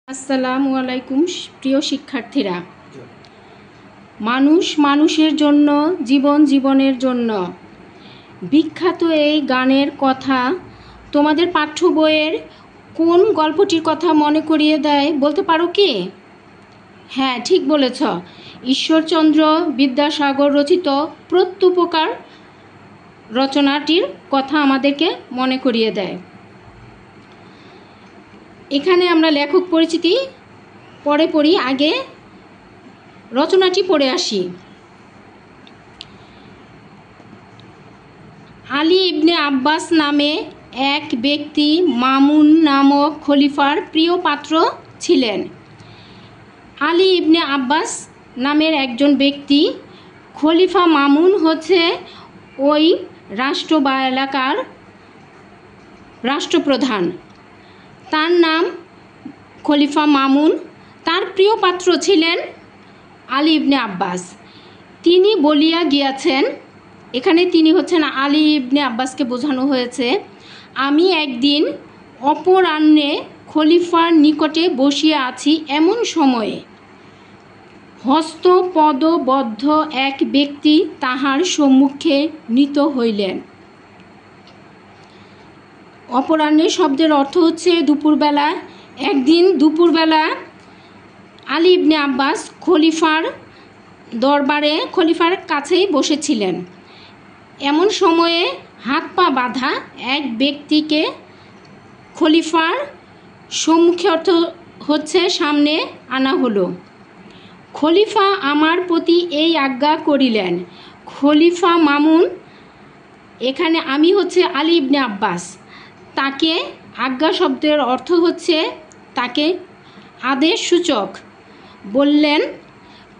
আসসালামু আলাইকুম প্রিয় শিক্ষার্থীরা। মানুষ মানুষের জন্য, জীবন জীবনের জন্য, বিখ্যাত এই গানের কথা তোমাদের পাঠ্য বইয়ের কোন গল্পটির কথা মনে করিয়ে দেয় বলতে পারো কি? হ্যাঁ, ঠিক বলেছ, ঈশ্বরচন্দ্র বিদ্যাসাগর রচিত প্রত্যুপকার রচনাটির কথা আমাদেরকে মনে করিয়ে দেয়। এখানে আমরা লেখক পরিচিতি পরে পড়ি, আগে রচনাটি পড়ে আসি। আলী ইবনে আব্বাস নামে এক ব্যক্তি মামুন নামক খলিফার প্রিয় পাত্র ছিলেন। আলী ইবনে আব্বাস নামের একজন ব্যক্তি, খলিফা মামুন হচ্ছে ওই রাষ্ট্র বা এলাকার রাষ্ট্রপ্রধান। তার নাম খলিফা মামুন, তার প্রিয় পাত্র ছিলেন আলী ইবনে আব্বাস। তিনি বলিয়া গিয়াছেন, এখানে তিনি হচ্ছেন আলী ইবনে আব্বাসকে বোঝানো হয়েছে, আমি একদিন অপরাহ্নে খলিফার নিকটে বসিয়া আছি, এমন সময়ে হস্তপদবদ্ধ এক ব্যক্তি তাহার সম্মুখে নীত হইলেন। অপরাহ্নে শব্দের অর্থ হচ্ছে দুপুরবেলা। একদিন দুপুরবেলা আলী ইবনে আব্বাস খলিফার দরবারে, খলিফার কাছেই বসেছিলেন। এমন সময়ে হাত পা বাঁধা এক ব্যক্তিকে খলিফার সম্মুখে, অর্থ হচ্ছে সামনে আনা হলো। খলিফা আমার প্রতি এই আজ্ঞা করিলেন। খলিফা মামুন, এখানে আমি হচ্ছে আলী ইবনে আব্বাস, তাকে আজ্ঞা শব্দের অর্থ হচ্ছে তাকে আদেশ সূচক বললেন,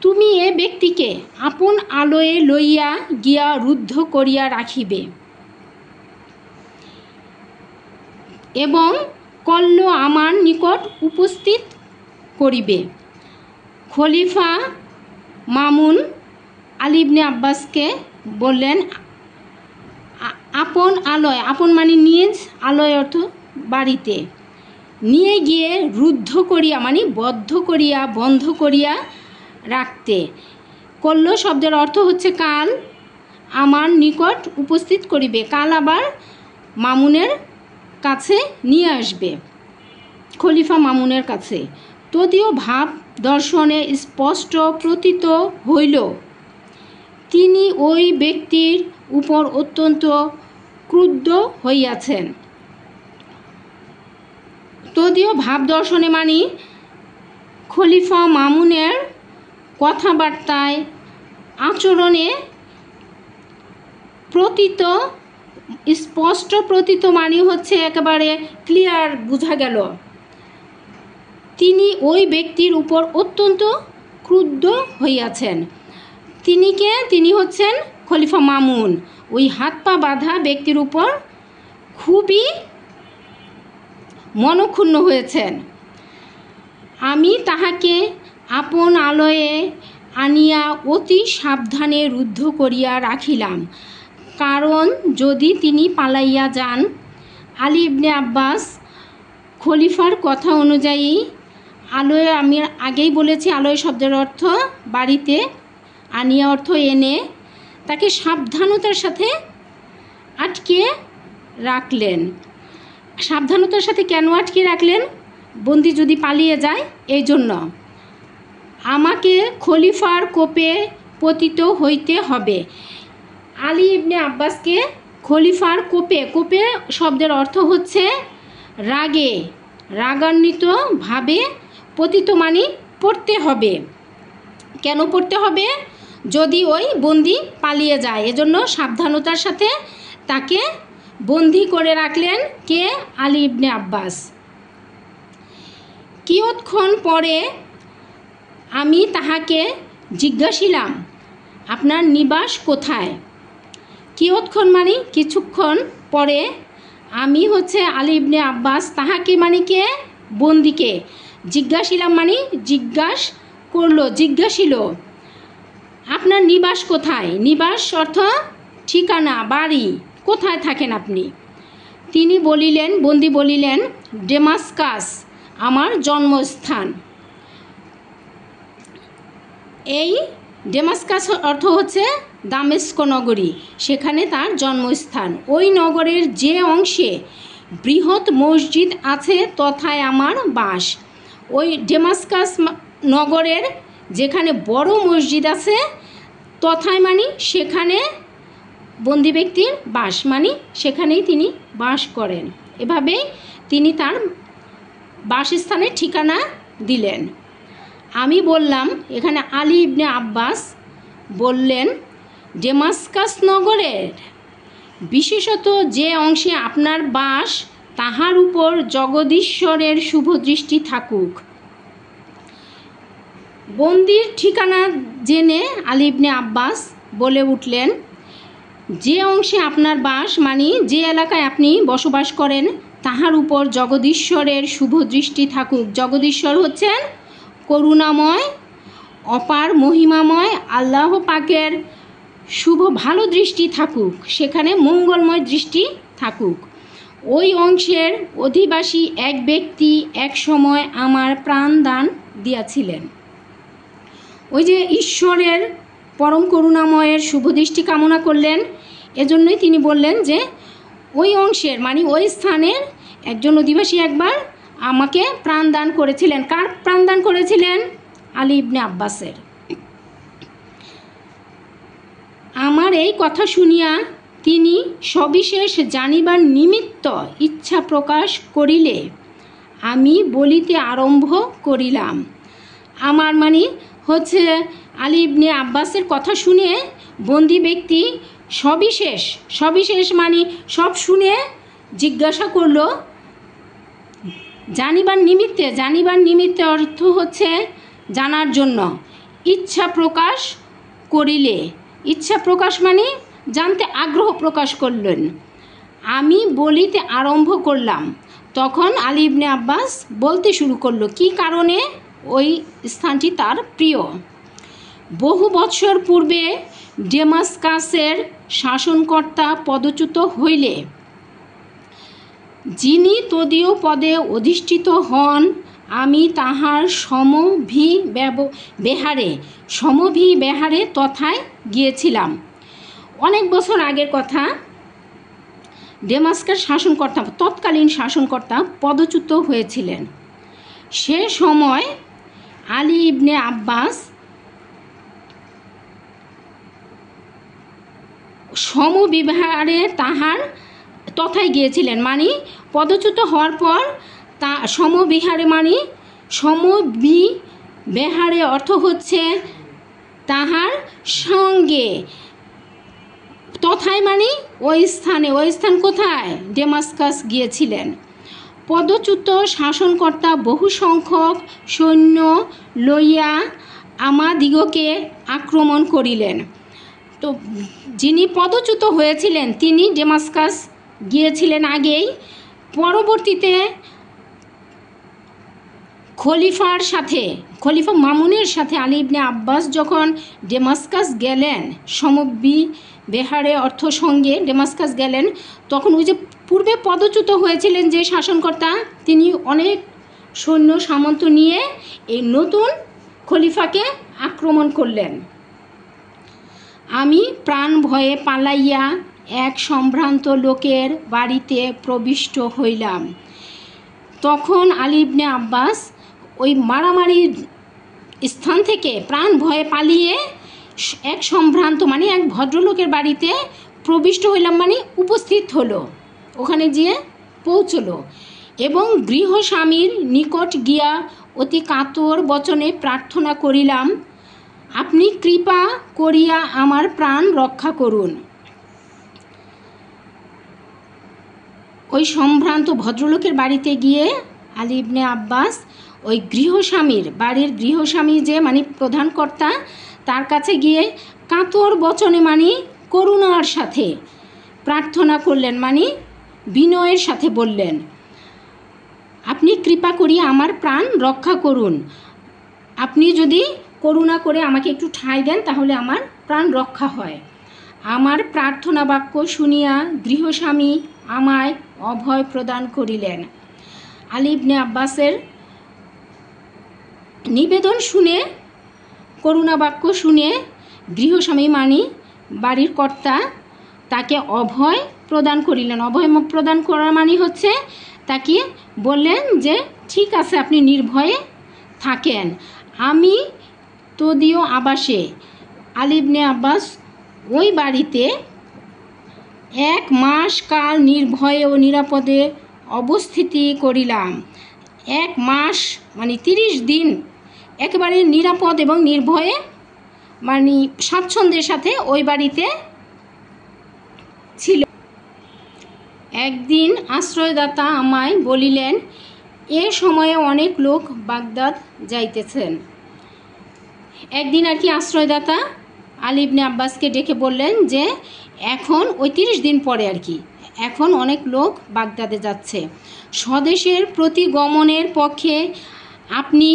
তুমি এ ব্যক্তিকে আপন আলয়ে লইয়া গিয়া রুদ্ধ করিয়া রাখিবে এবং কল্য আমার নিকট উপস্থিত করিবে। খলিফা মামুন আলী ইবনে আব্বাসকে বললেন, আপন আলয়, আপন মানে নিজ, আলয় অর্থ বাড়িতে, নিয়ে গিয়ে রুদ্ধ করিয়া মানে বদ্ধ করিয়া, বন্ধ করিয়া রাখতে। কল্য শব্দের অর্থ হচ্ছে কাল আমার নিকট উপস্থিত করিবে, কাল আবার মামুনের কাছে নিয়ে আসবে, খলিফা মামুনের কাছে। তদীয় ভাব দর্শনে স্পষ্ট প্রতীত হইল তিনি ওই ব্যক্তির উপর অত্যন্ত ক্রুদ্ধ হইয়াছেন। তদীয় ভাব দর্শনে মানে খলিফা মামুনের কথাবার্তায়, আচরণে প্রতীত, স্পষ্ট প্রতীত মানে হচ্ছে একেবারে ক্লিয়ার বোঝা গেল তিনি ওই ব্যক্তির উপর অত্যন্ত ক্রুদ্ধ হইয়াছেন। তিনি হচ্ছেন খলিফা মামুন, ওই হাত পা বাঁধা ব্যক্তির উপর খুবই মনক্ষুণ্ণ হয়েছেন। আমি তাহাকে আপন আলয়ে আনিয়া অতি সাবধানে রুদ্ধ করিয়া রাখিলাম, কারণ যদি তিনি পালাইয়া যান। আলী ইবনে আব্বাস খলিফার কথা অনুযায়ী, আলয়ে, আমি আগেই বলেছি আলয় শব্দের অর্থ বাড়িতে, আনিয়া অর্থ এনে, তাকে সাবধানতার সাথে আটকে রাখলেন। সাবধানতার সাথে কেন আটকে রাখলেন? বন্দি যদি পালিয়ে যায় এই জন্য। আমাকে খলিফার কোপে পতিত হইতে হবে। আলী ইবনে আব্বাসকে খলিফার কোপে, কোপে শব্দের অর্থ হচ্ছে রাগে, রাগান্বিত ভাবে, পতিত মানে পড়তে হবে। কেন পড়তে হবে? যদি ওই বন্দি পালিয়ে যায়, এজন্য সাবধানতার সাথে তাকে বন্দি করে রাখলেন কে? আলী ইবনে আব্বাস। কিয়ৎক্ষণ পরে আমি তাহাকে জিজ্ঞাসিলাম, আপনার নিবাস কোথায়? কিয়ৎক্ষণ মানে কিছুক্ষণ পরে, আমি হচ্ছে আলী ইবনে আব্বাস তাহাকে মানে কে? বন্দিকে। জিজ্ঞাসিলাম মানে জিজ্ঞাসিল, আপনার নিবাস কোথায়? নিবাস অর্থ ঠিকানা, বাড়ি, কোথায় থাকেন আপনি? তিনি বলিলেন, বন্দি বলিলেন, ডেমাস্কাস আমার জন্মস্থান। এই ডেমাস্কাস অর্থ হচ্ছে দামেস্ক নগরী, সেখানে তার জন্মস্থান। ওই নগরের যে অংশে বৃহৎ মসজিদ আছে তথায় আমার বাস। ওই ডেমাস্কাস নগরের যেখানে বড় মসজিদ আছে তথায় মানে সেখানে বন্দি ব্যক্তির বাস, মানে সেখানেই তিনি বাস করেন। এভাবেই তিনি তার বাসস্থানের ঠিকানা দিলেন। আমি বললাম, এখানে আলী ইবনে আব্বাস বললেন, ডেমাস্কাস নগরের বিশেষত যে অংশে আপনার বাস তাহার উপর জগদীশ্বরের শুভদৃষ্টি থাকুক। বন্দির ঠিকানা জেনে আলী ইবনে আব্বাস বলে উঠলেন, যে অংশে আপনার বাস মানে যে এলাকায় আপনি বসবাস করেন তাহার উপর জগদীশ্বরের শুভদৃষ্টি থাকুক। জগদীশ্বর হচ্ছেন করুণাময়, অপার মহিমাময় আল্লাহ পাকের শুভ ভালো দৃষ্টি থাকুক, সেখানে মঙ্গলময় দৃষ্টি থাকুক। ওই অংশের অধিবাসী এক ব্যক্তি এক সময় আমার প্রাণ দান দিয়াছিলেন। ওই যে ঈশ্বরের পরম করুণাময়ের শুভদৃষ্টি কামনা করলেন, এজন্যই তিনি বললেন যে ওই অংশের মানে ওই স্থানের একজন অধিবাসী একবার আমাকে প্রাণ দান করেছিলেন। কার প্রাণ দান করেছিলেন? আলী ইবনে আব্বাসের। আমার এই কথা শুনিয়া তিনি সবিশেষ জানিবার নিমিত্ত ইচ্ছা প্রকাশ করিলে আমি বলিতে আরম্ভ করিলাম। আমার মানে হচ্ছে আলী ইবনে আব্বাসের কথা শুনে বন্দি ব্যক্তি সবিশেষ মানে সব শুনে জিজ্ঞাসা করল জানিবার নিমিত্তে অর্থ হচ্ছে জানার জন্য। ইচ্ছা প্রকাশ করিলে, ইচ্ছা প্রকাশ মানে জানতে আগ্রহ প্রকাশ করলেন। আমি বলিতে আরম্ভ করলাম, তখন আলী ইবনে আব্বাস বলতে শুরু করলো কি কারণে ওই স্থানটি তার প্রিয়। বহু বৎসর পূর্বে ডেমাস্কাসের শাসনকর্তা পদচ্যুত হইলে যিনি তদীয় পদে অধিষ্ঠিত হন আমি তাহার সমভিবেহারে তথায় গিয়েছিলাম। অনেক বছর আগের কথা, ডেমাস্কাস শাসনকর্তা তৎকালীন শাসনকর্তা পদচ্যুত হয়েছিলেন। সে সময় আলী ইবনে আব্বাস সমবিহারে তাহার তথায় গিয়েছিলেন, মানে পদচ্যুত হওয়ার পর তা সমবিহারে মানে সমবিহারে অর্থ হচ্ছে তাহার সঙ্গে, তথায় মানে ওই স্থান কোথায়? ডেমাস্কাস গিয়েছিলেন। পদচ্যুত শাসনকর্তা বহু সংখ্যক সৈন্য লইয়া আমাদিগকে আক্রমণ করিলেন। তো যিনি পদচ্যুত হয়েছিলেন তিনি ডেমাস্কাস গিয়েছিলেন আগেই, পরবর্তীতে খলিফা মামুনের সাথে আলী ইবনে আব্বাস যখন ডেমাস্কাস গেলেন, সমবিহারে অর্থ সঙ্গে ডেমাস্কাস গেলেন, তখন ওই যে পূর্বে পদচ্যুত হয়েছিলেন যে শাসনকর্তা তিনি অনেক সৈন্য সামন্ত নিয়ে এই নতুন খলিফাকে আক্রমণ করলেন। আমি প্রাণ ভয়ে পালাইয়া এক সম্ভ্রান্ত লোকের বাড়িতে প্রবিষ্ট হইলাম। তখন আলী ইবনে আব্বাস ওই মারামারি স্থান থেকে প্রাণ ভয়ে পালিয়ে এক সম্ভ্রান্ত মানে এক ভদ্রলোকের বাড়িতে প্রবিষ্ট হইলাম, মানে উপস্থিত হলো, ওখানে গিয়ে পৌঁছলো এবং গৃহস্বামীর নিকট গিয়া অতি কাতর বচনে প্রার্থনা করিলাম, আপনি কৃপা করিয়া আমার প্রাণ রক্ষা করুন। ওই সম্ভ্রান্ত ভদ্রলোকের বাড়িতে গিয়ে আলী ইবনে আব্বাস ওই বাড়ির গৃহস্বামী যে মানে প্রধান কর্তা তার কাছে গিয়ে কাতর বচনে মানে করুণার সাথে প্রার্থনা করলেন, মানে বিনয়ের সাথে বললেন, আপনি কৃপা করিয়া আমার প্রাণ রক্ষা করুন, আপনি যদি করুণা করে আমাকে একটু ঠাঁই দেন তাহলে আমার প্রাণ রক্ষা হয়। আমার প্রার্থনা বাক্য শুনিয়া গৃহস্বামী আমায় অভয় প্রদান করিলেন। আলী ইবনে আব্বাসের নিবেদন শুনে, করুণা বাক্য শুনে গৃহস্বামী মানে বাড়ির কর্তা তাকে অভয় প্রদান করিলেন। অভয় প্রদান করা মানে হচ্ছে তাকে বললেন যে ঠিক আছে, আপনি নির্ভয়ে থাকেন। আমি তদীয় আবাসে আলী ইবনে আব্বাস ওই বাড়িতে 1 মাস কাল নির্ভয়ে ও নিরাপদে অবস্থিতি করিলাম। 1 মাস মানে 30 দিন একেবারে নিরাপদ এবং নির্ভয়ে মানে স্বাচ্ছন্দ্যের সাথে ওই বাড়িতে ছিল। একদিন আশ্রয়দাতা আমায় বলিলেন, এ সময়ে অনেক লোক বাগদাদ যাইতেছেন। একদিন আর কি আশ্রয়দাতা আলী ইবনে আব্বাসকে ডেকে বললেন যে এখন ওই 30 দিন পরে আর কি এখন অনেক লোক বাগদাদে যাচ্ছে। স্বদেশের প্রতি গমনের পক্ষে আপনি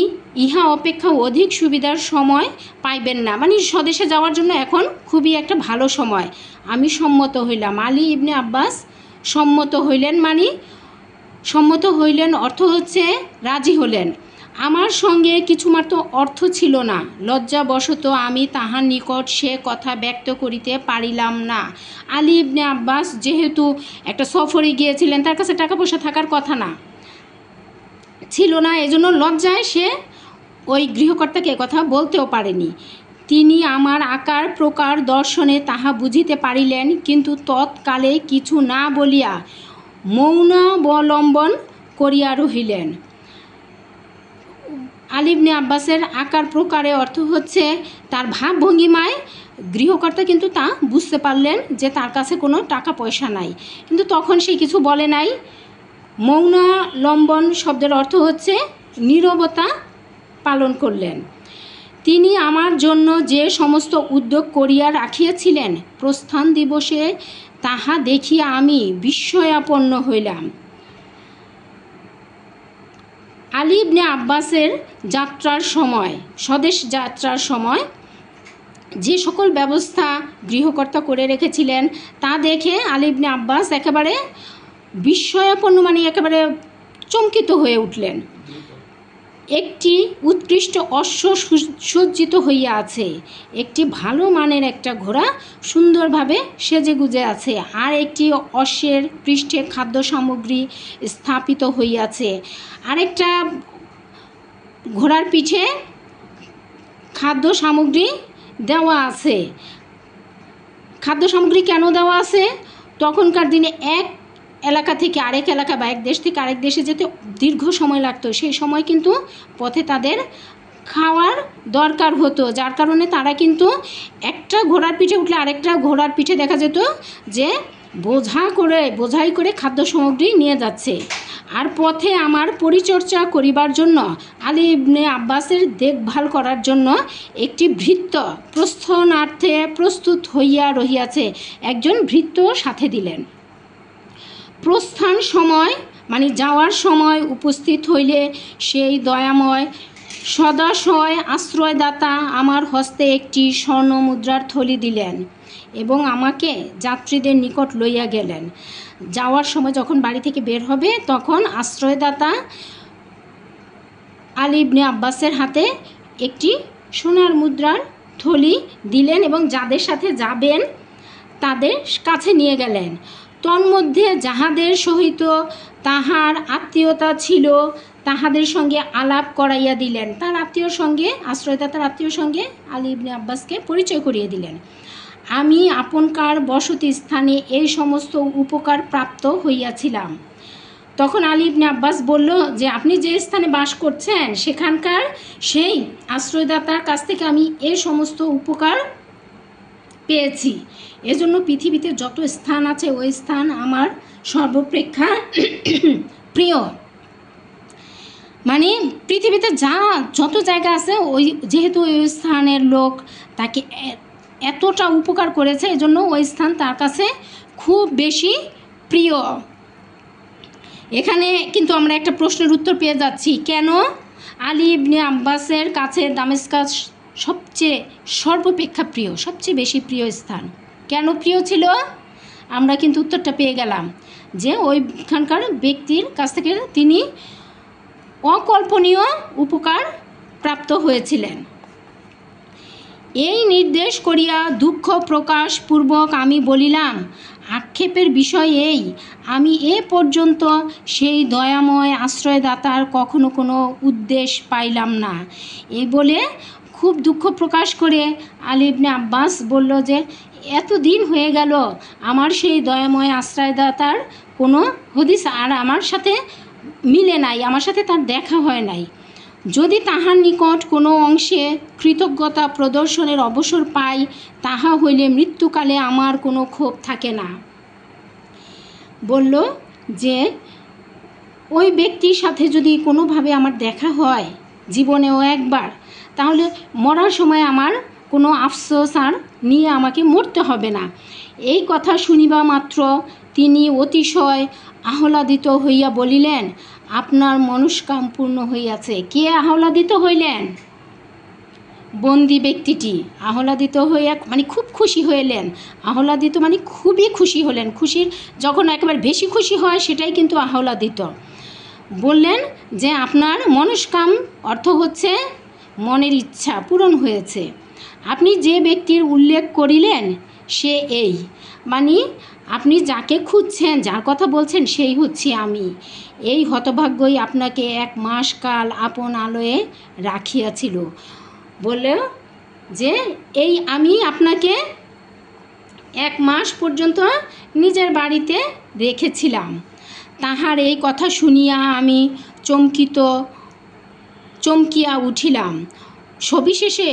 ইহা অপেক্ষা অধিক সুবিধার সময় পাইবেন না, মানে স্বদেশে যাওয়ার জন্য এখন খুবই একটা ভালো সময়। আমি সম্মত হইলাম। আলী ইবনে আব্বাস সম্মত হইলেন, মানে সম্মত হইলেন অর্থ হচ্ছে রাজি হলেন। আমার সঙ্গে কিছুমাত্র অর্থ ছিল না, লজ্জাবশত আমি তাহার নিকট সে কথা ব্যক্ত করিতে পারিলাম না। আলী ইবনে আব্বাস যেহেতু একটা সফরে গিয়েছিলেন, তার কাছে টাকা পয়সা থাকার কথা না ছিল না, এজন্য লজ্জায় সে ওই গৃহকর্তাকে কথা বলতেও পারেনি। তিনি আমার আকার প্রকার দর্শনে তাহা বুঝিতে পারিলেন, কিন্তু তৎকালে কিছু না বলিয়া মৌনাবলম্বন করিয়া রহিলেন। আলী ইবনে আব্বাসের আকার প্রকারে অর্থ হচ্ছে তার ভাবভঙ্গিমায় গৃহকর্তা কিন্তু তা বুঝতে পারলেন যে তার কাছে কোনো টাকা পয়সা নাই, কিন্তু তখন সে কিছু বলে নাই। মৌনালম্বন শব্দের অর্থ হচ্ছে নীরবতা পালন করলেন। তিনি আমার জন্য যে সমস্ত উদ্যোগ করিয়া রাখিয়াছিলেন, প্রস্থান দিবসে তাহা দেখিয়া আমি বিস্ময়াপন্ন হইলাম। আলী ইবনে আব্বাসের যাত্রার সময়, স্বদেশ যাত্রার সময় যে সকল ব্যবস্থা গৃহকর্তা করে রেখেছিলেন তা দেখে আলী ইবনে আব্বাস একেবারে বিস্ময়াপন্ন মানে একেবারে চমকিত হয়ে উঠলেন। একটি উৎকৃষ্ট অশ্ব সজ্জিত হইয়া আছে, একটি ভালো মানের একটা ঘোড়া সুন্দরভাবে সেজেগুজে আছে, আর একটি অশ্বের পৃষ্ঠে খাদ্য সামগ্রী স্থাপিত হইয়াছে, আরেকটা ঘোড়ার পিঠে খাদ্য সামগ্রী দেওয়া আছে। খাদ্য সামগ্রী কেন দেওয়া আছে? তখনকার দিনে এক এলাকা থেকে আরেক এলাকা বা এক দেশ থেকে আরেক দেশে যেতে দীর্ঘ সময় লাগতো, সেই সময় কিন্তু পথে তাদের খাওয়ার দরকার হতো, যার কারণে তারা কিন্তু একটা ঘোড়ার পিঠে উঠলে আরেকটা ঘোড়ার পিঠে দেখা যেত যে বোঝাই করে খাদ্য সামগ্রী নিয়ে যাচ্ছে। আর পথে আমার পরিচর্যা করিবার জন্য আলী ইবনে আব্বাসের দেখভাল করার জন্য একটি ভৃত্য প্রস্থানার্থে প্রস্তুত হইয়া রহিয়াছে, একজন ভৃত্য সাথে দিলেন। প্রস্থান সময় মানে যাওয়ার সময় উপস্থিত হইলে সেই দয়াময় সদাশয় আশ্রয়দাতা আমার হস্তে একটি স্বর্ণমুদ্রার থলি দিলেন এবং আমাকে যাত্রীদের নিকট লইয়া গেলেন। যাওয়ার সময় যখন বাড়ি থেকে বের হবে তখন আশ্রয়দাতা আলী ইবনে আব্বাসের হাতে একটি সোনার মুদ্রার থলি দিলেন এবং যাদের সাথে যাবেন তাদের কাছে নিয়ে গেলেন। তন্মধ্যে যাহাদের সহিত তাহার আত্মীয়তা ছিল তাহাদের সঙ্গে আলাপ করাইয়া দিলেন। তার আত্মীয়র সঙ্গে, আশ্রয়দাতার আত্মীয়র সঙ্গে আলী ইবনে আব্বাসকে পরিচয় করিয়ে দিলেন। আমি আপনকার বসতি স্থানে এই সমস্ত উপকার প্রাপ্ত হইয়াছিলাম। তখন আলী ইবনে আব্বাস বলল যে আপনি যে স্থানে বাস করছেন সেখানকার সেই আশ্রয়দাতার কাছ থেকে আমি এই সমস্ত উপকার পেয়েছি, এজন্য পৃথিবীতে যত স্থান আছে ওই স্থান আমার সর্বাপেক্ষা প্রিয়। মানে পৃথিবীতে যত জায়গা আছে ওই যেহেতু ওই স্থানের লোক তাকে এতটা উপকার করেছে, এজন্য ওই স্থান তার কাছে খুব বেশি প্রিয়। এখানে কিন্তু আমরা একটা প্রশ্নের উত্তর পেয়ে যাচ্ছি, কেন আলী ইবনে আব্বাসের কাছে দামেস্কাস সর্বাপেক্ষা প্রিয়, সবচেয়ে বেশি প্রিয় স্থান কেন প্রিয় ছিল? আমরা কিন্তু উত্তরটা পেয়ে গেলাম যে ওইখানকার ব্যক্তির কাছ থেকে তিনি অকল্পনীয় উপকার প্রাপ্ত প্রাপ্ত হয়েছিলেন। এই নির্দেশ করিয়া দুঃখ প্রকাশ পূর্বক আমি বলিলাম, আক্ষেপের বিষয় এই, আমি এ পর্যন্ত সেই দয়াময় আশ্রয়দাতার কখনো কোনো উদ্দেশ্য পাইলাম না। এই বলে খুব দুঃখ প্রকাশ করে আলী ইবনে আব্বাস বলল যে এত দিন হয়ে গেল আমার সেই দয়াময় আশ্রয়দাতার কোনো হদিস আর আমার সাথে মিলে নাই, আমার সাথে তার দেখা হয় নাই। যদি তাহার নিকট কোনো অংশে কৃতজ্ঞতা প্রদর্শনের অবসর পাই, তাহা হইলে মৃত্যুকালে আমার কোনো ক্ষোভ থাকে না। বলল যে ওই ব্যক্তির সাথে যদি কোনোভাবে আমার দেখা হয় জীবনেও একবার, তাহলে মরার সময় আমার কোনো আফসোস আর নিয়ে আমাকে মরতে হবে না। এই কথা শুনিবা মাত্র তিনি অতিশয় আহ্লাদিত হইয়া বলিলেন, আপনার মনস্কাম পূর্ণ হইয়াছে। কে আহ্লাদিত হইলেন? বন্দি ব্যক্তিটি আহ্লাদিত হইয়া মানে খুব খুশি হইলেন। আহ্লাদিত মানে খুবই খুশি হলেন। খুশির যখন একেবারে বেশি খুশি হয় সেটাই কিন্তু আহ্লাদিত। বললেন যে আপনার মনস্কাম অর্থ হচ্ছে মনের ইচ্ছা পূরণ হয়েছে। আপনি যে ব্যক্তির উল্লেখ করিলেন সে এই, মানে আপনি যাকে খুঁজছেন, যার কথা বলছেন সেই হচ্ছে আমি। এই হতভাগ্যই আপনাকে 1 মাস কাল আপন আলোয়ে রাখিয়াছিল। বললেন যে এই আমি আপনাকে 1 মাস পর্যন্ত নিজের বাড়িতে রেখেছিলাম। তাহার এই কথা শুনিয়া আমি চমকিয়া উঠিলাম। সবিশেষে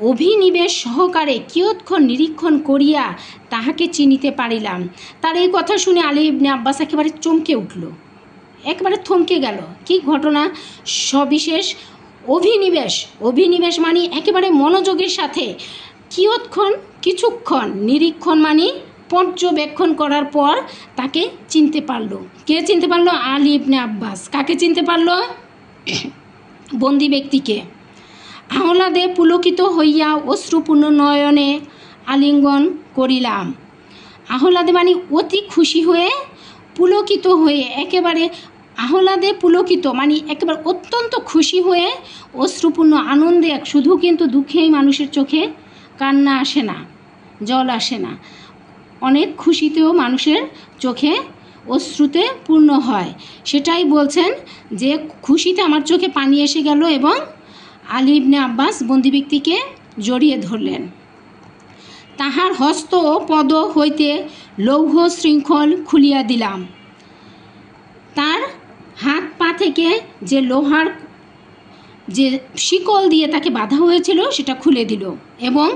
অভিনিবেশ সহকারে কিয়ৎক্ষণ নিরীক্ষণ করিয়া তাহাকে চিনিতে পারিলাম। তার এই কথা শুনে আলী ইবনে আব্বাস একেবারে চমকে উঠল, একেবারে থমকে গেল। কি ঘটনা? সবিশেষ অভিনিবেশ মানে একেবারে মনোযোগের সাথে কিছুক্ষণ নিরীক্ষণ মানে পর্যবেক্ষণ করার পর তাকে চিনতে পারলো। কে চিনতে পারলো? আলী ইবনে আব্বাস। কাকে চিনতে পারলো? বন্দি ব্যক্তিকে। আহ্লাদে পুলকিত হইয়া অশ্রুপূর্ণ নয়নে আলিঙ্গন করিলাম। আহ্লাদে মানে অতি খুশি হয়ে, পুলকিত হয়ে, একেবারে আহ্লাদে পুলকিত মানে একেবারে অত্যন্ত খুশি হয়ে অশ্রুপূর্ণ আনন্দে, শুধু কিন্তু দুঃখেই মানুষের চোখে কান্না আসে না, জল আসে না, অনেক খুশিতেও মানুষের চোখে অশ্রুতে পূর্ণ হয়। সেটাই বলছেন যে খুশিতে আমার চোখে পানি এসে গেল এবং আলী ইবনে আব্বাস বন্দি ব্যক্তিকে জড়িয়ে ধরলেন। তাহার হস্ত ও পদ হইতে লৌহ শৃঙ্খল খুলিয়া দিলাম। তার হাত পা থেকে যে লোহার যে শিকল দিয়ে তাকে বাঁধা হয়েছিল সেটা খুলে দিল এবং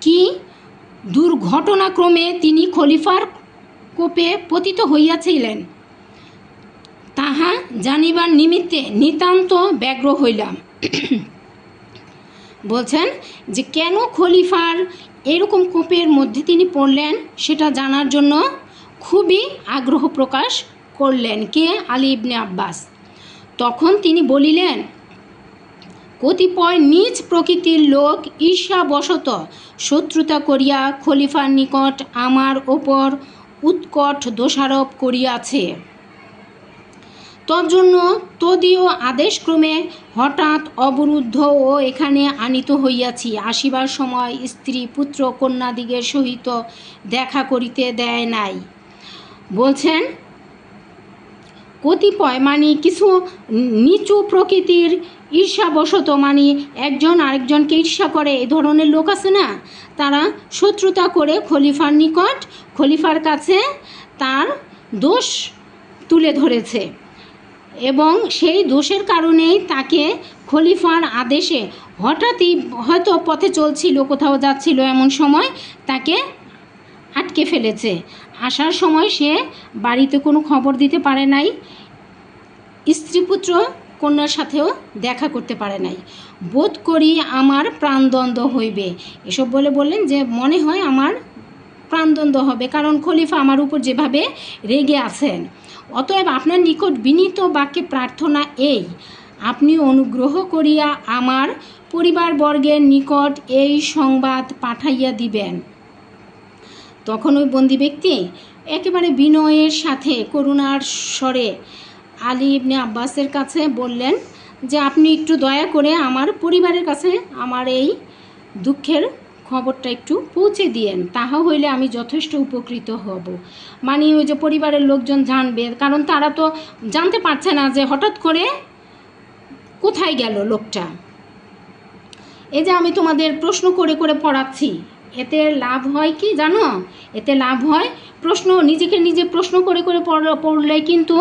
কি দুর্ঘটনাক্রমে তিনি খলিফার কোপে পতিত হইয়াছিলেন তাহা জানিবার নিমিত্তে নিতান্ত ব্যগ্র হইলাম। বলছেন যে কেন খলিফার এরকম কোপের মধ্যে তিনি পড়লেন সেটা জানার জন্য খুবই আগ্রহ প্রকাশ করলেন। কে? আলী ইবনে আব্বাস। তখন তিনি বলিলেন, কতিপয় নিজ প্রকৃতির লোক ঈর্ষাবশত শত্রুতা করিয়া খলিফার নিকট আমার ওপর উৎকট দোষারোপ করিয়াছে। তজ্জন্য তদীয় আদেশক্রমে হঠাৎ অবরুদ্ধ ও এখানে আনিত হইয়াছি। আসিবার সময় স্ত্রী পুত্র কন্যাদিগের সহিত দেখা করিতে দেয় নাই। বলছেন কতিপয় মানে কিছু নিচু প্রকৃতির ঈর্ষাবশত মানে একজন আরেকজনকে ঈর্ষা করে, এই ধরনের লোক আছে না, তারা শত্রুতা করে খলিফার নিকট, খলিফার কাছে তার দোষ তুলে ধরেছে এবং সেই দোষের কারণেই তাকে খলিফার আদেশে হঠাৎই হয়তো পথে চলছিল, কোথাও যাচ্ছিল, এমন সময় তাকে আটকে ফেলেছে। আসার সময় সে বাড়িতে কোনো খবর দিতে পারে নাই, স্ত্রীপুত্র কন্যার সাথেও দেখা করতে পারে নাই। বোধ করি আমার প্রাণদণ্ড হইবে। এসব বললেন যে মনে হয় আমার প্রাণদণ্ড হবে, কারণ খলিফা আমার উপর যেভাবে রেগে আছেন। অতএব আপনার নিকট বিনীত বাক্যে প্রার্থনা এই, আপনি অনুগ্রহ করিয়া আমার পরিবারবর্গের নিকট এই সংবাদ পাঠাইয়া দিবেন। তখন ওই বন্দি ব্যক্তি একেবারে বিনয়ের সাথে করুণার স্বরে আলী ইবনে আব্বাসের কাছে বললেন যে আপনি একটু দয়া করে আমার পরিবারের কাছে আমার এই দুঃখের খবরটা একটু পৌঁছে দিয়েন, তাহা হইলে আমি যথেষ্ট উপকৃত হব। মানে ওই যে পরিবারের লোকজন জানবে, কারণ তারা তো জানতে পারছে না যে হঠাৎ করে কোথায় গেল লোকটা। এই যে আমি তোমাদের প্রশ্ন করে করে পড়াচ্ছি, এতে লাভ হয় কি জানো? এতে লাভ হয় নিজেকে নিজে প্রশ্ন করে করে পড়লে কিন্তু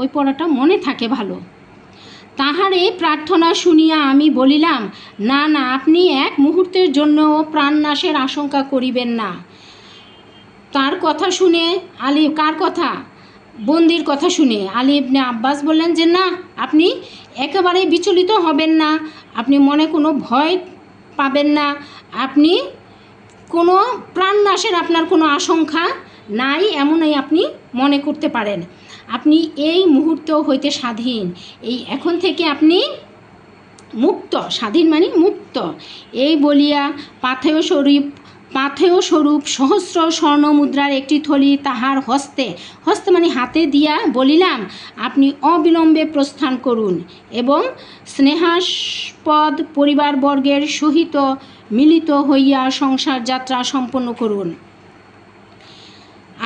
ওই পড়াটা মনে থাকে ভালো। তাহারে প্রার্থনা শুনিয়া আমি বলিলাম, না না, আপনি এক মুহূর্তের জন্য প্রাণনাশের আশঙ্কা করিবেন না। তার কথা শুনে কার কথা? বন্দির কথা শুনে আলী ইবনে আব্বাস বললেন যে না, আপনি একেবারেই বিচলিত হবেন না, আপনি মনে কোনো ভয় পাবেন না, আপনি কোনো প্রাণনাশের আপনার কোনো আশঙ্কা নাই, এমনই আপনি মনে করতে পারেন। আপনি এই মুহূর্ত হইতে স্বাধীন, এই এখন থেকে আপনি মুক্ত, স্বাধীন মানে মুক্ত। এই বলিয়া পাথেয় স্বরূপ সহস্র স্বর্ণ মুদ্রার একটি থলি তাহার হস্তে মানে হাতে দিয়া বলিলাম, আপনি অবিলম্বে প্রস্থান করুন এবং স্নেহাস্পদ পরিবারবর্গের সহিত মিলিত হইয়া সংসার যাত্রা সম্পন্ন করুন।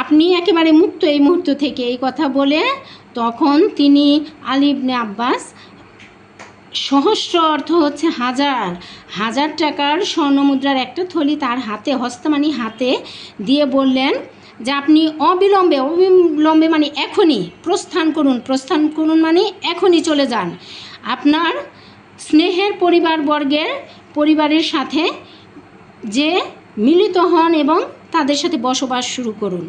আপনি একেবারে মুক্ত এই মুহূর্ত থেকে। এই কথা বলে তখন তিনি আলী ইবনে আব্বাস, সহস্র অর্থ হচ্ছে হাজার টাকার স্বর্ণমুদ্রার একটা থলি তার হস্তে মানে হাতে দিয়ে বললেন যে আপনি অবিলম্বে মানে এখনই প্রস্থান করুন মানে এখনই চলে যান, আপনার স্নেহের পরিবারের সাথে যে মিলিত হন এবং তাদের সাথে বসবাস শুরু করুন।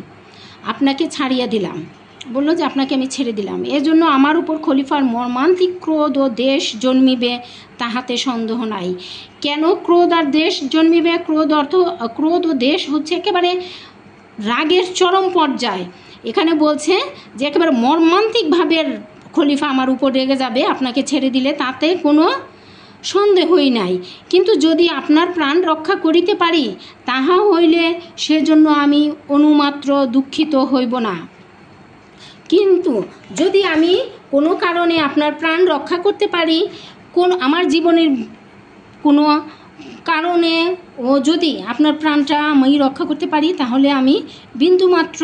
আপনাকে ছাড়িয়ে দিলাম, বলল যে আপনাকে আমি ছেড়ে দিলাম, এজন্য আমার উপর খলিফার মর্মান্তিক ক্রোধ ও দেশ জন্মিবে তাহাতে সন্দেহ নাই। কেন ক্রোধ আর দেশ জন্মিবে? ক্রোধ ও দেশ হচ্ছে একেবারে রাগের চরম পর্যায়। এখানে বলছে যে একেবারে মর্মান্তিকভাবে খলিফা আমার উপর রেগে যাবে আপনাকে ছেড়ে দিলে, তাতে কোনো সন্দেহই নাই। কিন্তু যদি আপনার প্রাণ রক্ষা করিতে পারি, তাহা হইলে সেজন্য আমি অনুমাত্র দুঃখিত হইব না। কিন্তু যদি আমি কোনো কারণে আপনার প্রাণ রক্ষা করতে পারি, আমার জীবনের কোনো কারণে ও যদি আপনার প্রাণটা আমি রক্ষা করতে পারি, তাহলে আমি বিন্দুমাত্র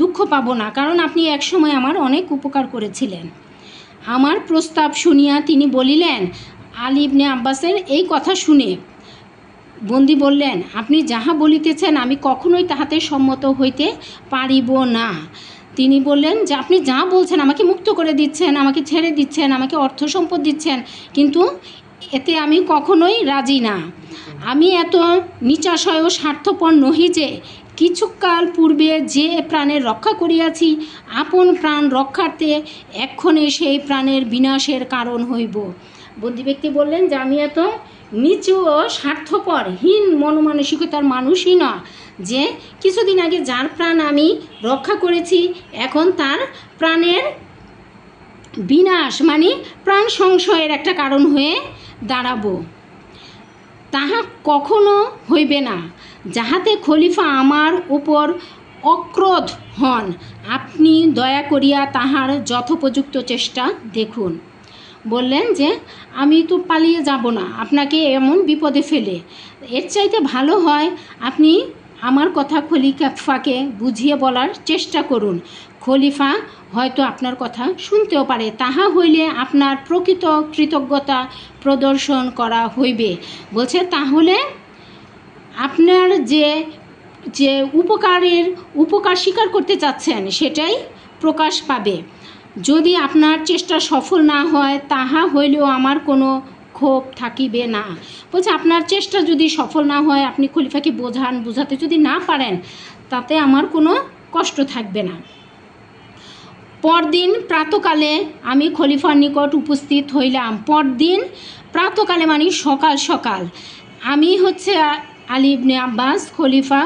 দুঃখ পাব না, কারণ আপনি একসময় আমার অনেক উপকার করেছিলেন। আমার প্রস্তাব শুনিয়া তিনি বলিলেন, আলী ইবনে আব্বাসের এই কথা শুনে বন্দী বললেন, আপনি যাহা বলিতেছেন আমি কখনোই তাহাতে সম্মত হইতে পারিব না। তিনি বললেন যে আপনি যা বলছেন, আমাকে মুক্ত করে দিচ্ছেন, আমাকে ছেড়ে দিচ্ছেন, আমাকে অর্থ সম্পদ দিচ্ছেন, কিন্তু এতে আমি কখনোই রাজি না। আমি এত নিচাশয় ও স্বার্থপর নহি যে কিছুকাল পূর্বে যে প্রাণের রক্ষা করিয়াছি, আপন প্রাণ রক্ষার্থে এক্ষণে সেই প্রাণের বিনাশের কারণ হইব। বন্দী ব্যক্তি বললেন যে আমি এত নিচু ও স্বার্থপর হীন মনমানসিকতার মানুষই না যে কিছুদিন আগে যার প্রাণ আমি রক্ষা করেছি এখন তার প্রাণের বিনাশ মানে প্রাণ সংশয়ের একটা কারণ হয়ে দাঁড়াবো। তাহা কখনো হইবে না, যাহাতে খলিফা আমার উপর অক্রোধ হন। আপনি দয়া করিয়া তাহার যথোপযুক্ত চেষ্টা দেখুন। বললেন যে আমি তো পালিয়ে যাব না আপনাকে এমন বিপদে ফেলে, এর চাইতে ভালো হয় আপনি আমার কথা খলিফাকে বুঝিয়ে বলার চেষ্টা করুন। খলিফা হয়তো আপনার কথা শুনতেও পারে, তাহা হইলে আপনার প্রকৃত কৃতজ্ঞতা প্রদর্শন করা হইবে। বলছে তাহলে আপনার যে উপকার স্বীকার করতে চাচ্ছেন সেটাই প্রকাশ পাবে। যদি আপনার চেষ্টা সফল না হয়, তাহা হইলেও আমার কোনো ক্ষোভ থাকিবে না। বলছে আপনার চেষ্টা যদি সফল না হয়, আপনি খলিফাকে বোঝাতে যদি না পারেন, তাতে আমার কোনো কষ্ট থাকবে না। পরদিন প্রাতকালে আমি খলিফার নিকট উপস্থিত হইলাম। পরদিন প্রাতকালে মানে সকাল সকাল আমি আলী ইবনে আব্বাস খলিফা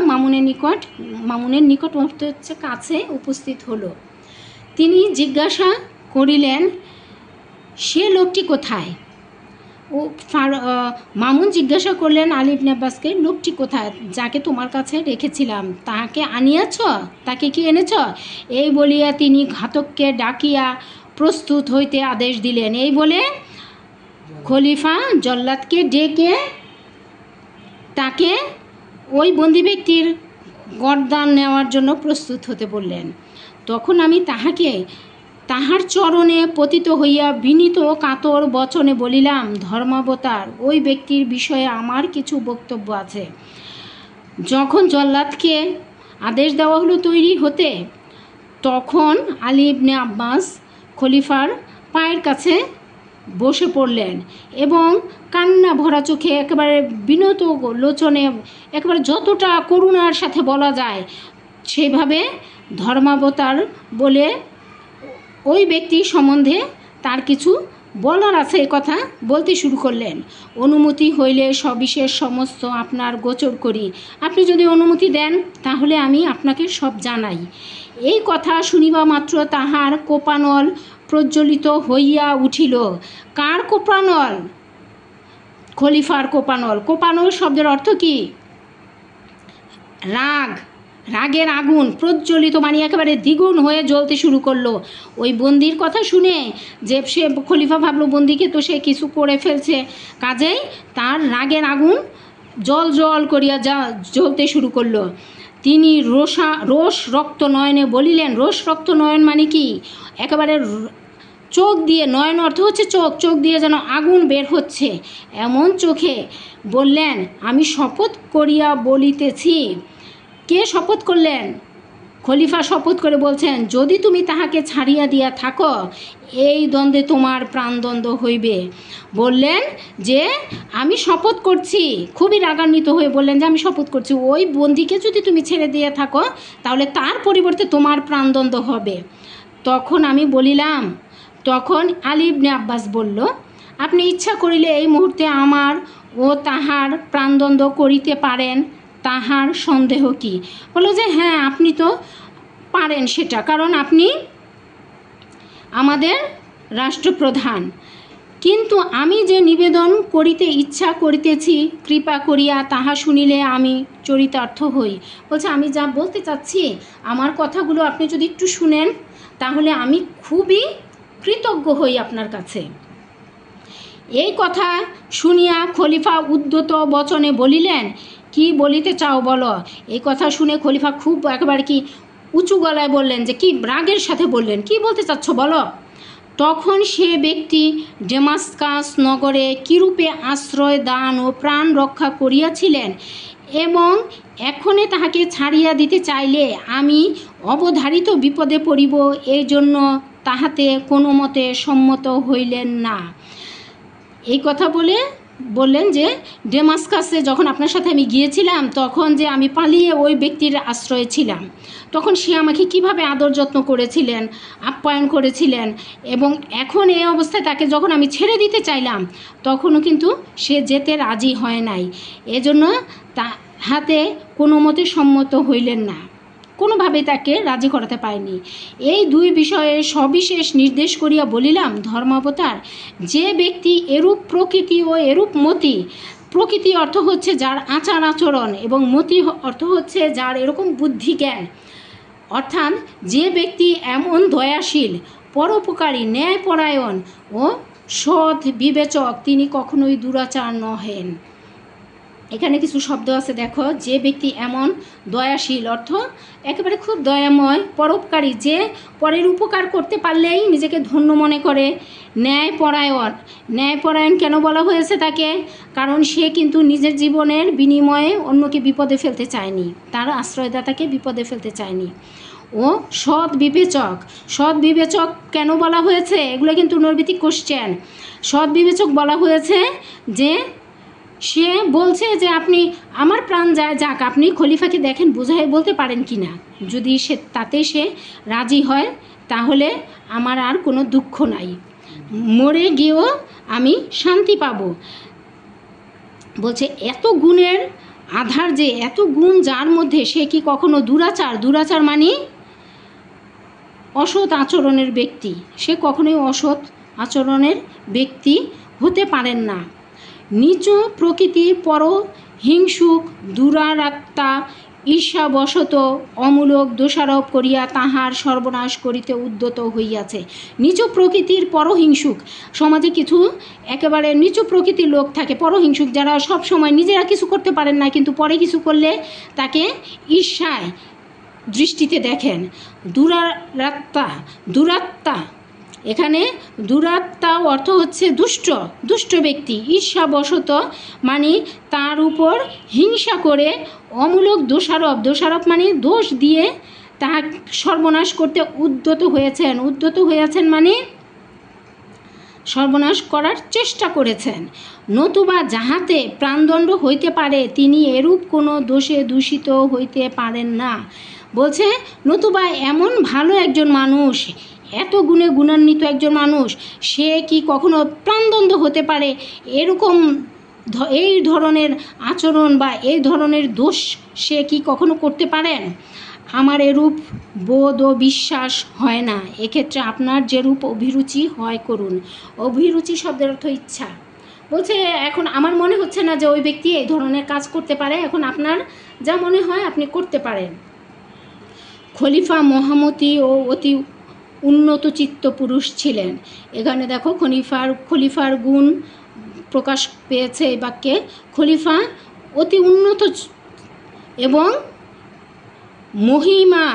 মামুনের নিকট হচ্ছে কাছে উপস্থিত হলো। তিনি জিজ্ঞাসা করিলেন, সে লোকটি কোথায়? মামুন জিজ্ঞাসা করলেন আলী ইবনে আব্বাসকে, লোকটি কোথায় যাকে তোমার কাছে রেখেছিলাম, তাকে আনিয়াছ? তাকে কি এনেছ? এই বলিয়া তিনি ঘাতককে ডাকিয়া প্রস্তুত হইতে আদেশ দিলেন। এই বলে খলিফা জল্লাদকে ডেকে তাকে ওই বন্দি ব্যক্তির গর্দান নেওয়ার জন্য প্রস্তুত হতে বললেন। তখন আমি তাহার চরণে পতিত হইয়া বিনীত কাতর বচনে বলিলাম, ধর্মাবতার, ওই ব্যক্তির বিষয়ে আমার কিছু বক্তব্য আছে। যখন জল্লাদকে আদেশ দেওয়া হলো তৈরি হতে, তখন আলী ইবনে আব্বাস খলিফার পায়ের কাছে বসে পড়লেন এবং কান্না ভরা চোখে একেবারে বিনত লোচনে একেবারে যতটা করুণার সাথে বলা যায় সেভাবে ধর্মাবতার বলে ওই ব্যক্তি সম্বন্ধে তার কিছু বলার আছে এ কথা বলতে শুরু করলেন। অনুমতি হইলে সবিশেষ সমস্ত আপনার গোচর করি। আপনি যদি অনুমতি দেন তাহলে আমি আপনাকে সব জানাই। এই কথা শুনিবা মাত্র তাহার কোপানল প্রজ্বলিত হইয়া উঠিল। কার কোপানল? খলিফার কোপানল। কোপানল শব্দের অর্থ কি? রাগের আগুন প্রজ্বলিত, মানে একেবারে দ্বিগুণ হয়ে জ্বলতে শুরু করলো। ওই বন্দির কথা শুনে যে সে খলিফা ভাবলো বন্দিকে তো সে কিছু করে ফেলছে, কাজেই তার রাগের আগুন জল জল করিয়া জ্বলতে শুরু করলো। তিনি রোষ রক্ত নয়নে বলিলেন। রোষ রক্ত নয়ন মানে কি? একেবারে চোখ দিয়ে, নয়ন অর্থ হচ্ছে চোখ দিয়ে যেন আগুন বের হচ্ছে এমন চোখে বললেন, আমি শপথ করিয়া বলিতেছি। কে শপথ করলেন? খলিফা শপথ করে বলছেন, যদি তুমি তাহাকে ছাড়িয়া দিয়া থাকো এই দ্বন্দ্বে তোমার প্রাণদণ্ড হইবে। বললেন যে আমি শপথ করছি, খুবই রাগান্বিত হয়ে বললেন যে আমি শপথ করছি ওই বন্দিকে যদি তুমি ছেড়ে দিয়ে থাকো তাহলে তার পরিবর্তে তোমার প্রাণদণ্ড হবে। তখন আমি বলিলাম, তখন আলী ইবনে আব্বাস বলল, আপনি ইচ্ছা করিলে এই মুহূর্তে আমার ও তাহার প্রাণদণ্ড করিতে পারেন, তাহার সন্দেহ কি? বলল যে হ্যাঁ, আপনি তো পারেন সেটা, কারণ আপনি আমাদের রাষ্ট্রপ্রধান। কিন্তু আমি যে নিবেদন করিতে ইচ্ছা করিতেছি, কৃপা করিয়া তাহা শুনিলে আমি চরিতার্থ হই। বলছে আমি যা বলতে চাচ্ছি আমার কথাগুলো আপনি যদি একটু শুনেন তাহলে আমি খুবই কৃতজ্ঞ হই আপনার কাছে। এই কথা শুনিয়া খলিফা উদ্ধত বচনে বলিলেন, কি বলিতে চাও বলো। এই কথা শুনে খলিফা খুব একেবারে কি উঁচু গলায় বললেন, যে কি রাগের সাথে বললেন, কি বলতে চাচ্ছ বলো। তখন সে ব্যক্তি ডেমাস্কাস নগরে কিরূপে আশ্রয় দান ও প্রাণ রক্ষা করিয়াছিলেন এবং এখনে তাহাকে ছাড়িয়া দিতে চাইলে আমি অবধারিত বিপদে পড়িব, এই জন্য তাহাতে কোনো মতে সম্মত হইলেন না। এই কথা বললেন যে ডেমাস্কাসে যখন আপনার সাথে আমি গিয়েছিলাম তখন যে আমি পালিয়ে ওই ব্যক্তির আশ্রয়ে ছিলাম, তখন সে আমাকে কিভাবে আদর যত্ন করেছিলেন, আপ্যায়ন করেছিলেন, এবং এখন এই অবস্থায় তাকে যখন আমি ছেড়ে দিতে চাইলাম তখনও কিন্তু সে যেতে রাজি হয় নাই, এজন্য তাহাতে কোনো মতে সম্মত হইলেন না, কোনোভাবেই তাকে রাজি করাতে পারেনি। এই দুই বিষয়ে সবিশেষ নির্দেশ করিয়া বলিলাম, ধর্মাবতার, যে ব্যক্তি এরূপ প্রকৃতি ও এরূপ মতি, প্রকৃতি অর্থ হচ্ছে যার আচার আচরণ এবং মতি অর্থ হচ্ছে যার এরকম বুদ্ধি জ্ঞান, অর্থাৎ যে ব্যক্তি এমন দয়াশীল, পরোপকারী, ন্যায়পরায়ণ ও সৎ বিবেচক, তিনি কখনোই দুরাচার নহেন। এখানে কিছু শব্দ আছে দেখো। যে ব্যক্তি এমন দয়াশীল অর্থ একেবারে খুব দয়াময়, পরোপকারী, যে পরের উপকার করতে পারলেই নিজেকে ধন্য মনে করে। ন্যায়পরায়ণ কেন বলা হয়েছে তাকে? কারণ সে কিন্তু নিজের জীবনের বিনিময়ে অন্যকে বিপদে ফেলতে চায়নি, তার আশ্রয়দাতাকে বিপদে ফেলতে চায়নি। ও সৎ বিবেচক কেন বলা হয়েছে? এগুলো কিন্তু নৈর্ব্যতিক কোশ্চেন। সৎ বিবেচক বলা হয়েছে যে সে বলছে যে আপনি আমার প্রাণ যাক, আপনি খলিফাকে দেখেন বুঝাই বলতে পারেন কি না, যদি তাতে সে রাজি হয় তাহলে আমার আর কোনো দুঃখ নাই, মরে গিয়েও আমি শান্তি পাব। বলছে এত গুণের আধার, যে এত গুণ যার মধ্যে, সে কি কখনো দুরাচার মানে অসৎ আচরণের ব্যক্তি, সে কখনোই অসৎ আচরণের ব্যক্তি হতে পারেন না। নিচ প্রকৃতি, পরহিংসুক, দুরাত্মা ঈর্ষাবশত অমূলক দোষারোপ করিয়া তাহার সর্বনাশ করিতে উদ্যত হইয়াছে। নিচু প্রকৃতির পরহিংসুক, সমাজে কিছু একেবারে নিচু প্রকৃতির লোক থাকে, পরহিংসুক, যারা সব সময় নিজেরা কিছু করতে পারেন না কিন্তু পরে কিছু করলে তাকে ঈর্ষায় দৃষ্টিতে দেখেন। দুরাত্মা, এখানে দুরাত্মা অর্থ হচ্ছে দুষ্ট ব্যক্তি। ঈর্ষাবশত মানে তার উপর হিংসা করে অমূলক দোষারোপ মানে দোষ দিয়ে তাহা সর্বনাশ করতে উদ্যত হয়েছেন মানে সর্বনাশ করার চেষ্টা করেছেন। নতুবা যাহাতে প্রাণদণ্ড হইতে পারে তিনি এরূপ কোনো দোষে দূষিত হইতে পারেন না। বলছে নতুবা এমন ভালো একজন মানুষ, এত গুণে গুণান্বিত একজন মানুষ, সে কি কখনো প্রাণদণ্ড হতে পারে? এরকম এই ধরনের আচরণ বা এই ধরনের দোষ সে কি কখনো করতে পারেন? আমার এরূপ বোধ ও বিশ্বাস হয় না। এক্ষেত্রে আপনার যেরূপ অভিরুচি হয় করুন। অভিরুচি শব্দের অর্থ ইচ্ছা। বলছে এখন আমার মনে হচ্ছে না যে ওই ব্যক্তি এই ধরনের কাজ করতে পারে, এখন আপনার যা মনে হয় আপনি করতে পারেন। খলিফা মহামতি ও অতি উন্নত চিত্ত পুরুষ ছিলেন। এখানে দেখো খলিফার গুণ প্রকাশ পেয়েছে এই বাক্যে। খলিফা অতি উন্নত এবং মহিমা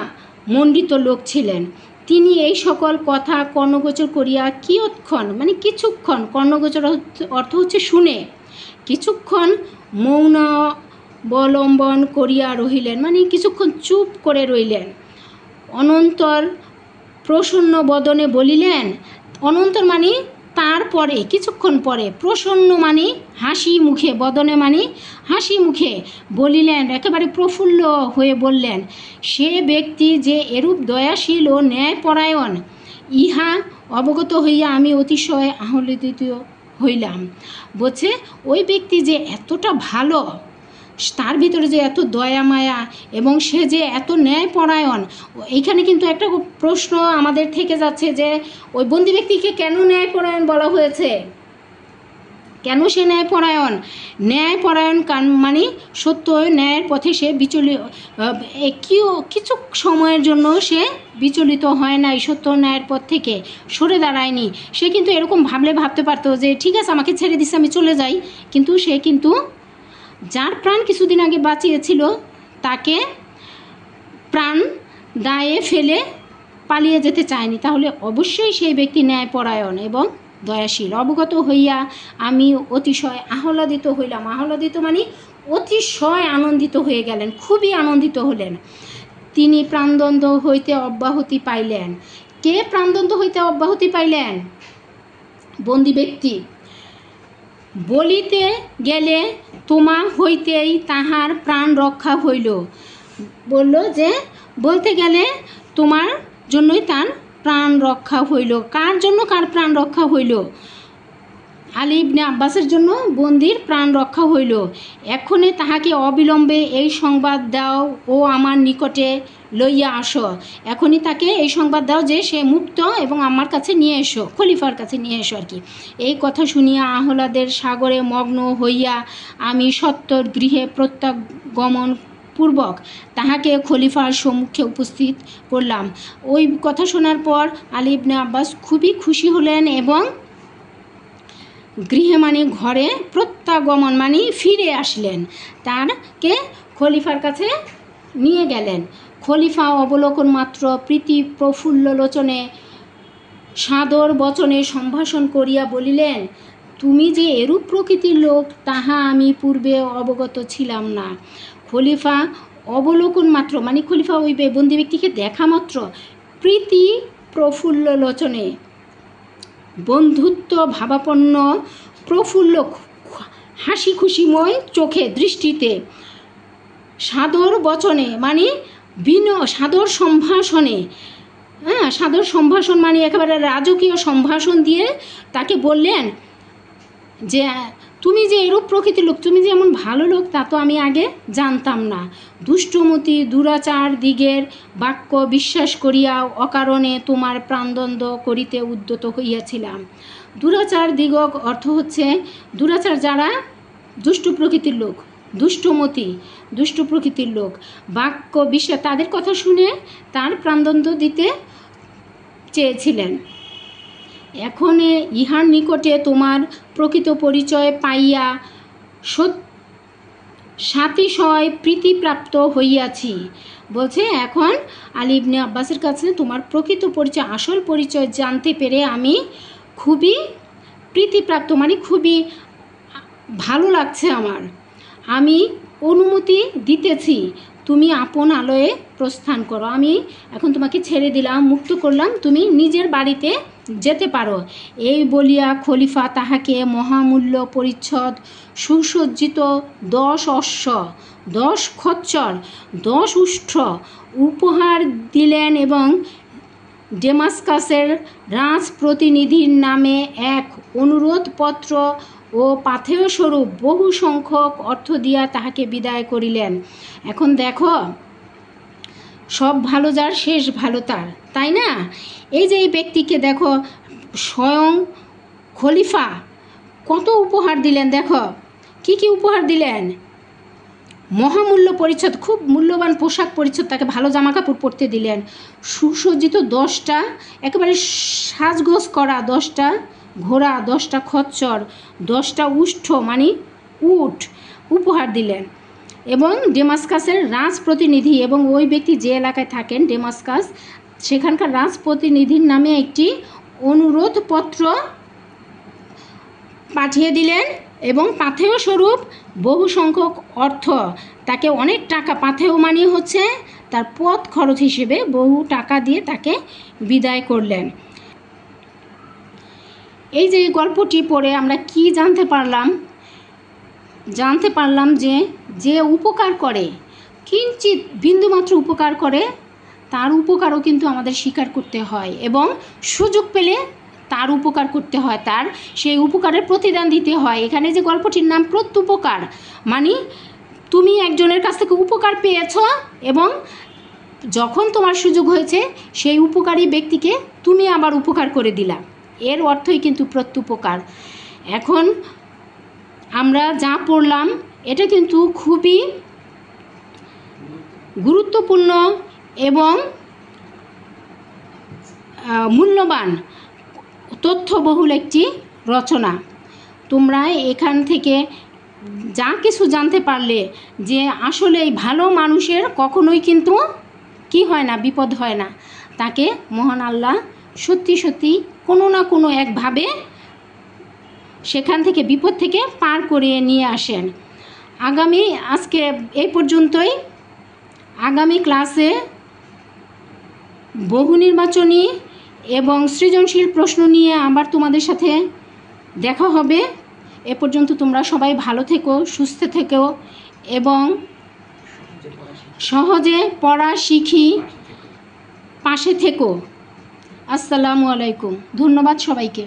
মণ্ডিত লোক ছিলেন। তিনি এই সকল কথা কর্ণগোচর করিয়া কিয়ৎক্ষণ মানে কিছুক্ষণ, কর্ণগোচর অর্থ হচ্ছে শুনে, কিছুক্ষণ মৌন অবলম্বন করিয়া রহিলেন মানে কিছুক্ষণ চুপ করে রইলেন। অনন্তর প্রসন্ন বদনে বলিলেন, অনন্তর মানে তারপরে, কিছুক্ষণ পরে, প্রসন্ন মানে হাসি মুখে, বদনে মানে হাসি মুখে বলিলেন, একেবারে প্রফুল্ল হয়ে বললেন, সে ব্যক্তি যে এরূপ দয়াশীল ও ন্যায়পরায়ণ ইহা অবগত হইয়া আমি অতিশয় আহ্লাদিত হইলাম। বলছে ওই ব্যক্তি যে এতটা ভালো, তার ভিতরে যে এত দয়া মায়া এবং সে যে এত ন্যায়পরায়ণ। এইখানে কিন্তু একটা প্রশ্ন আমাদের থেকে যাচ্ছে যে ওই বন্দি ব্যক্তিকে কেন ন্যায়পরায়ণ বলা হয়েছে? কেন সে ন্যায়পরায়ণ? ন্যায়পরায়ণ মানে সত্য ন্যায়ের পথে সে কিছু সময়ের জন্য সে বিচলিত হয় নাই, সত্য ন্যায়ের পথ থেকে সরে দাঁড়ায়নি। সে কিন্তু এরকম ভাবতে পারতো যে ঠিক আছে আমাকে ছেড়ে দিচ্ছে আমি চলে যাই, কিন্তু সে কিন্তু যার প্রাণ কিছুদিন আগে বাঁচিয়েছিল তাকে প্রাণ দায়ে ফেলে পালিয়ে যেতে চায়নি। তাহলে অবশ্যই সেই ব্যক্তি ন্যায়পরায়ণ এবং দয়াশীল। অবগত হইয়া আমি অতিশয় আহ্লাদিত হইলাম। আহ্লাদিত মানে অতিশয় আনন্দিত হয়ে গেলেন, খুবই আনন্দিত হলেন। তিনি প্রাণদণ্ড হইতে অব্যাহতি পাইলেন। কে প্রাণদণ্ড হইতে অব্যাহতি পাইলেন? বন্দি ব্যক্তি। বলিতে গেলে তোমা হইতেই তাহার প্রাণ রক্ষা হইল। বলল যে বলতে গেলে তোমার জন্যই তার প্রাণ রক্ষা হইল। কার জন্য কার প্রাণ রক্ষা হইল? আলী ইবনে আব্বাসের জন্য বন্দির প্রাণ রক্ষা হইল। এখনই তাহাকে অবিলম্বে এই সংবাদ দাও ও আমার নিকটে লইয়া আসো। এখনই তাকে এই সংবাদ দাও যে সে মুক্ত এবং আমার কাছে নিয়ে এসো, খলিফার কাছে নিয়ে এসো আর কি। এই কথা শুনিয়া আহ্লাদের সাগরে মগ্ন হইয়া আমি সত্বর গৃহে প্রত্যাগমন পূর্বক তাহাকে খলিফার সম্মুখে উপস্থিত করলাম। ওই কথা শোনার পর আলী ইবনে আব্বাস খুবই খুশি হলেন এবং গৃহে মানে ঘরে প্রত্যাগমন মানে ফিরে আসলেন, তারকে খলিফার কাছে নিয়ে গেলেন। খলিফা অবলোকন মাত্র প্রীতি প্রফুল্ল লোচনে সাদর বচনে সম্ভাষণ করিয়া বলিলেন, তুমি যে এরূপ প্রকৃতির লোক তাহা আমি পূর্বে অবগত ছিলাম না। খলিফা অবলোকন মাত্র মানে খলিফা ওই বন্দি ব্যক্তিকে দেখা মাত্র প্রীতি প্রফুল্ল লোচনে, বন্ধুত্ব ভাবাপন্ন প্রফুল্ল হাসি খুশিময় চোখে দৃষ্টিতে, সাদর বচনে মানে সাদর সম্ভাষণে, সাদর সম্ভাষণ মানে একেবারে রাজকীয় সম্ভাষণ দিয়ে তাকে বললেন যে তুমি যে এরূপ প্রকৃতির লোক, তুমি যে এমন ভালো লোক তা তো আমি আগে জানতাম না। দুষ্টমতি দুরাচার দিগের বাক্য বিশ্বাস করিয়া অকারণে তোমার প্রাণদণ্ড করিতে উদ্যত হইয়াছিলাম। দুরাচার দিগক অর্থ হচ্ছে দুরাচার যারা দুষ্ট প্রকৃতির লোক, দুষ্টমতি, দুষ্ট প্রকৃতির লোক, বাক্য বিশ্বাস, তাদের কথা শুনে তার প্রাণদণ্ড দিতে চেয়েছিলেন। এখন ইহার নিকটে তোমার প্রকৃত পরিচয় পাইয়া সাতিশয় প্রীতিপ্রাপ্ত হইয়াছি। বলছে এখন আলী ইবনে আব্বাসের কাছে তোমার প্রকৃত পরিচয়, আসল পরিচয় জানতে পেরে আমি খুবই প্রীতিপ্রাপ্ত, মানে খুবই ভালো লাগছে আমার। আমি অনুমতি দিতেছি, তুমি আপন আলোয়ে প্রস্থান করো। আমি এখন তোমাকে ছেড়ে দিলাম, মুক্ত করলাম, তুমি নিজের বাড়িতে যেতে পারো। এই বলিয়া খলিফা তাহাকে মহামূল্য পরিচ্ছদ, সুসজ্জিত 10 অশ্ব, 10 খচ্চর, 10 উষ্ট্র উপহার দিলেন এবং ডেমাস্কাসের রাজপ্রতিনিধির নামে এক অনুরোধপত্র ও পাথেয় স্বরূপ বহু সংখ্যক অর্থ দিয়া তাহাকে বিদায় করিলেন। এখন দেখো, সব ভালো যার শেষ ভালো তার, তাই না? এই যে এই ব্যক্তিকে দেখো, স্বয়ং খলিফা কত উপহার দিলেন, দেখো কি কি উপহার দিলেন। মহামূল্য পরিচ্ছদ, খুব মূল্যবান পোশাক পরিচ্ছদ, তাকে ভালো জামা কাপড় পরতে দিলেন। সুসজ্জিত 10টা একেবারে সাজগোজ করা 10টা ঘোড়া, 10টা খচ্চর, 10টা উষ্ঠ মানে উট উপহার দিলেন। এবং ডেমাস্কাসের রাজপ্রতিনিধি, এবং ওই ব্যক্তি যে এলাকায় থাকেন ডেমাস্কাস, সেখানকার রাজপ্রতিনিধির নামে একটি অনুরোধপত্র পাঠিয়ে দিলেন এবং পাথেয় স্বরূপ বহু সংখ্যক অর্থ, তাকে অনেক টাকা, পাথেয় মানে হচ্ছে তার পথ খরচ হিসেবে বহু টাকা দিয়ে তাকে বিদায় করলেন। এই যে গল্পটি পড়ে আমরা কি জানতে পারলাম? জানতে পারলাম যে যে উপকার করে, কিঞ্চিৎ বিন্দুমাত্র উপকার করে, তার উপকারও কিন্তু আমাদের স্বীকার করতে হয় এবং সুযোগ পেলে তার উপকার করতে হয়, তার সেই উপকারের প্রতিদান দিতে হয়। এখানে যে গল্পটির নাম প্রত্যুপকার, মানে তুমি একজনের কাছ থেকে উপকার পেয়েছ এবং যখন তোমার সুযোগ হয়েছে সেই উপকারী ব্যক্তিকে তুমি আবার উপকার করে দিলা, এর অর্থই কিন্তু প্রত্যুপকার। এখন আমরা যা পড়লাম এটা কিন্তু খুবই গুরুত্বপূর্ণ এবং মূল্যবান তথ্যবহুল একটি রচনা। তোমরা এখান থেকে যা কিছু জানতে পারলে যে আসলে এই ভালো মানুষের কখনোই কিন্তু কি হয় না, বিপদ হয় না, তাকে মহান আল্লাহ সত্যি সত্যি কোনো না কোনো একভাবে সেখান থেকে, বিপদ থেকে পার করিয়ে নিয়ে আসেন। আজকে এই পর্যন্তই। আগামী ক্লাসে বহু নির্বাচনী এবং সৃজনশীল প্রশ্ন নিয়ে আবার তোমাদের সাথে দেখা হবে। এ পর্যন্ত তোমরা সবাই ভালো থেকো, সুস্থ থেকো এবং সহজে পড়া শিখি পাশে থেকো। আসসালামু আলাইকুম। ধন্যবাদ সবাইকে।